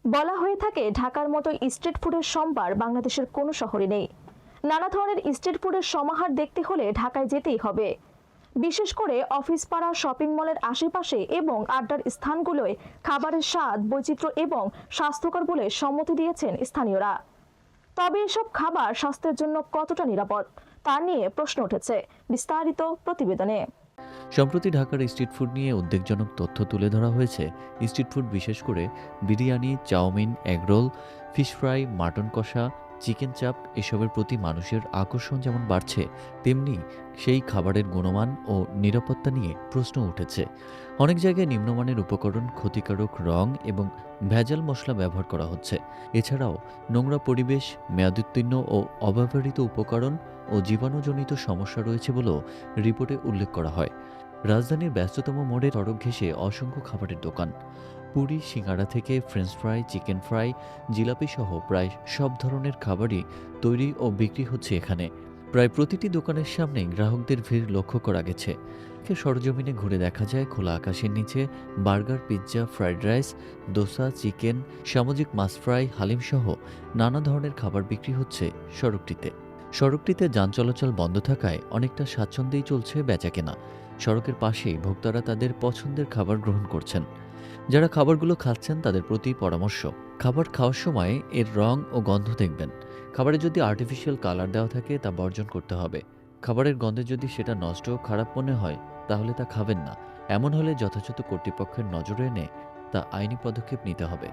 বলা হয়ে থাকে ঢাকার মতো স্ট্রিট ফুডের সম্ভার বাংলাদেশের কোনো শহরে নেই। নানা ধরনের স্ট্রিট ফুডের সমাহার দেখতে হলে ঢাকায় যেতেই হবে। বিশেষ করে অফিস পাড়া, শপিং মলের আশেপাশে এবং আড্ডার স্থানগুলোয় খাবারের স্বাদ, বৈচিত্র্য এবং স্বাস্থ্যকর বলে সম্মতি দিয়েছেন স্থানীয়রা। তবে এসব খাবার স্বাস্থ্যের জন্য কতটা নিরাপদ তা নিয়ে প্রশ্ন উঠেছে। বিস্তারিত প্রতিবেদনে। সম্প্রতি ঢাকার স্ট্রিট ফুড নিয়ে উদ্বেগজনক তথ্য তুলে ধরা হয়েছে। স্ট্রিট ফুড বিশেষ করে biryani, chowmein, egg roll, fish fry, mutton কষা, চিকেন চাপ এসবের প্রতি মানুষের আকর্ষণ যেমন বাড়ছে, তেমনি সেই খাবারের গুণমান ও নিরাপত্তা নিয়ে প্রশ্ন উঠেছে। অনেক জায়গায় নিম্নমানের উপকরণ, ক্ষতিকারক রং এবং ভেজাল মশলা ব্যবহার করা হচ্ছে। এছাড়াও নোংরা পরিবেশ, মেয়াদোত্তীর্ণ ও অব্যবহৃত উপকরণ ও জীবাণুজনিত সমস্যা রয়েছে বলেও রিপোর্টে উল্লেখ করা হয়। রাজধানীর ব্যস্ততম মোড়ে সড়ক ঘেঁষে অসংখ্য খাবারের দোকান। পুরি, সিঙ্গাড়া থেকে french fry, chicken fry, jalebi সহ প্রায় সব ধরনের খাবারই তৈরি ও বিক্রি হচ্ছে এখানে। প্রায় প্রতিটি দোকানের সামনে গ্রাহকদের ভিড় লক্ষ্য করা গেছে। সরজমিনে ঘুরে দেখা যায় খোলা আকাশের নিচে burger, pizza, fried rice, dosa, chicken, সামুদ্রিক মাছ ফ্রাই, হালিম সহ নানা ধরনের খাবার বিক্রি হচ্ছে সড়কটিতে যান চলাচল বন্ধ থাকায় অনেকটা স্বাচ্ছন্দ্যেই চলছে বেচাকেনা। সড়কের পাশেই ভোক্তারা তাদের পছন্দের খাবার গ্রহণ করছেন। যারা খাবারগুলো খাচ্ছেন তাদের প্রতি পরামর্শ, খাবার খাওয়ার সময় এর রং ও গন্ধ দেখবেন। খাবারে যদি আর্টিফিশিয়াল কালার দেওয়া থাকে তা বর্জন করতে হবে। খাবারের গন্ধে যদি সেটা নষ্ট ও খারাপ মনে হয় তাহলে তা খাবেন না। এমন হলে যথাযথ কর্তৃপক্ষের নজরে এনে তা আইনি পদক্ষেপ নিতে হবে।